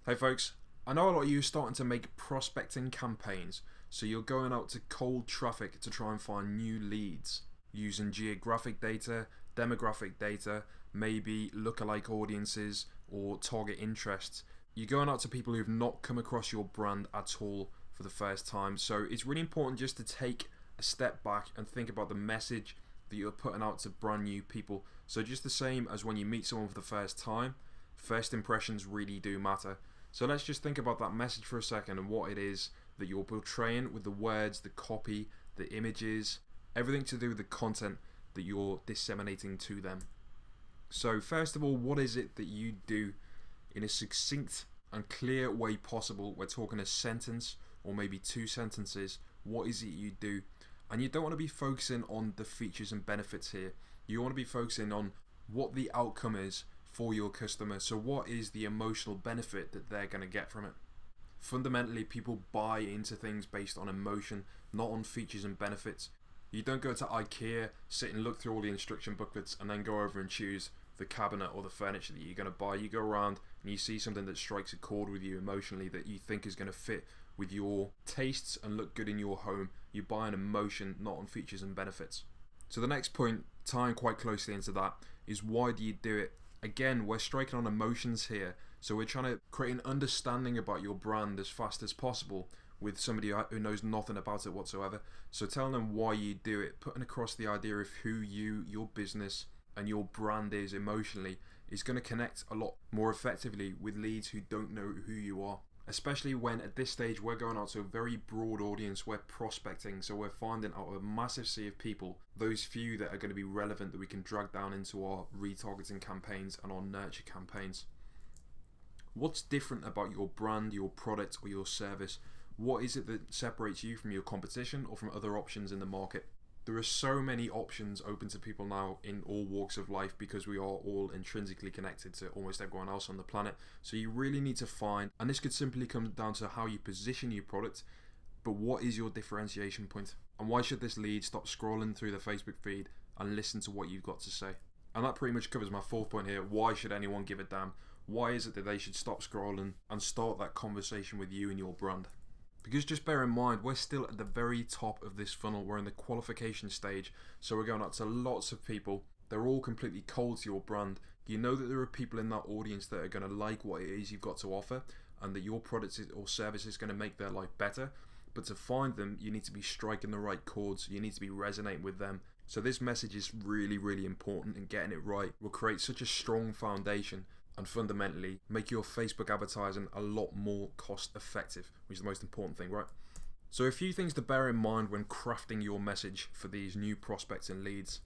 Hey folks, I know a lot of you are starting to make prospecting campaigns, so you're going out to cold traffic to try and find new leads using geographic data, demographic data, maybe lookalike audiences or target interests. You're going out to people who've not come across your brand at all for the first time, so it's really important just to take a step back and think about the message that you're putting out to brand new people. So just the same as when you meet someone for the first time, first impressions really do matter. So let's just think about that message for a second and what it is that you're portraying with the words, the copy, the images, everything to do with the content that you're disseminating to them. So first of all, what is it that you do in a succinct and clear way possible? We're talking a sentence or maybe two sentences. What is it you do? And you don't want to be focusing on the features and benefits here. You want to be focusing on what the outcome is for your customer. So what is the emotional benefit that they're going to get from it? Fundamentally, people buy into things based on emotion, not on features and benefits. You don't go to IKEA, sit and look through all the instruction booklets and then go over and choose the cabinet or the furniture that you're going to buy. You go around and you see something that strikes a chord with you emotionally that you think is going to fit with your tastes and look good in your home. You buy an emotion, not on features and benefits. So the next point, tying quite closely into that, is why do you do it? Again, we're striking on emotions here, so we're trying to create an understanding about your brand as fast as possible with somebody who knows nothing about it whatsoever. So telling them why you do it, putting across the idea of who you, your business, and your brand is emotionally is going to connect a lot more effectively with leads who don't know who you are. Especially when at this stage we're going out to a very broad audience, we're prospecting, so we're finding out a massive sea of people, those few that are going to be relevant that we can drag down into our retargeting campaigns and our nurture campaigns. What's different about your brand, your product or your service? What is it that separates you from your competition or from other options in the market? There are so many options open to people now in all walks of life because we are all intrinsically connected to almost everyone else on the planet. So you really need to find, and this could simply come down to how you position your product, but what is your differentiation point? And why should this lead stop scrolling through the Facebook feed and listen to what you've got to say? And that pretty much covers my fourth point here. Why should anyone give a damn? Why is it that they should stop scrolling and start that conversation with you and your brand? Because just bear in mind, we're still at the very top of this funnel. We're in the qualification stage, so we're going out to lots of people. They're all completely cold to your brand. You know that there are people in that audience that are going to like what it is you've got to offer and that your product or service is going to make their life better. But to find them, you need to be striking the right chords. You need to be resonating with them. So this message is really, really important, and getting it right will create such a strong foundation and fundamentally make your Facebook advertising a lot more cost effective, which is the most important thing, right? So a few things to bear in mind when crafting your message for these new prospects and leads.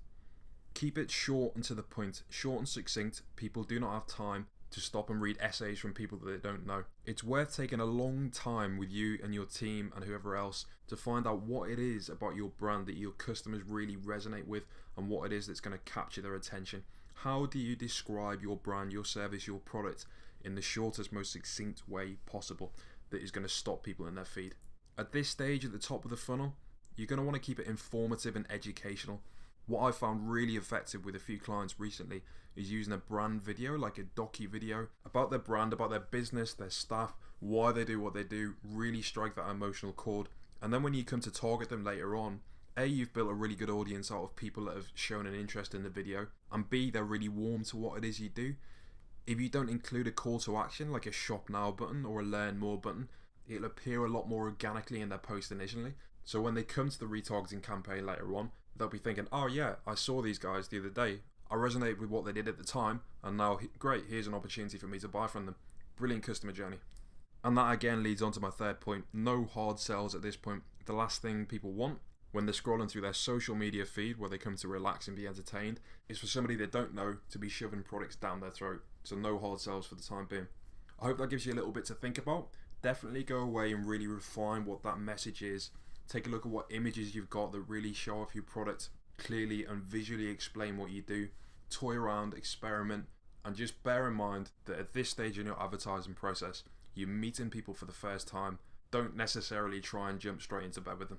Keep it short and to the point, short and succinct. People do not have time to stop and read essays from people that they don't know. It's worth taking a long time with you and your team and whoever else to find out what it is about your brand that your customers really resonate with and what it is that's going to capture their attention. How do you describe your brand, your service, your product in the shortest, most succinct way possible that is going to stop people in their feed? At this stage, at the top of the funnel, you're going to want to keep it informative and educational. What I found really effective with a few clients recently is using a brand video, like a docu video, about their brand, about their business, their staff, why they do what they do, really strike that emotional chord. And then when you come to target them later on, A, you've built a really good audience out of people that have shown an interest in the video, and B, they're really warm to what it is you do. If you don't include a call to action like a shop now button or a learn more button, it'll appear a lot more organically in their post initially. So when they come to the retargeting campaign later on, they'll be thinking, oh yeah, I saw these guys the other day. I resonated with what they did at the time, and now great, here's an opportunity for me to buy from them. Brilliant customer journey. And that again leads on to my third point. No hard sells at this point. The last thing people want when they're scrolling through their social media feed where they come to relax and be entertained is for somebody they don't know to be shoving products down their throat. So no hard sells for the time being. I hope that gives you a little bit to think about. Definitely go away and really refine what that message is. Take a look at what images you've got that really show off your product clearly and visually explain what you do. Toy around, experiment, and just bear in mind that at this stage in your advertising process, you're meeting people for the first time. Don't necessarily try and jump straight into bed with them.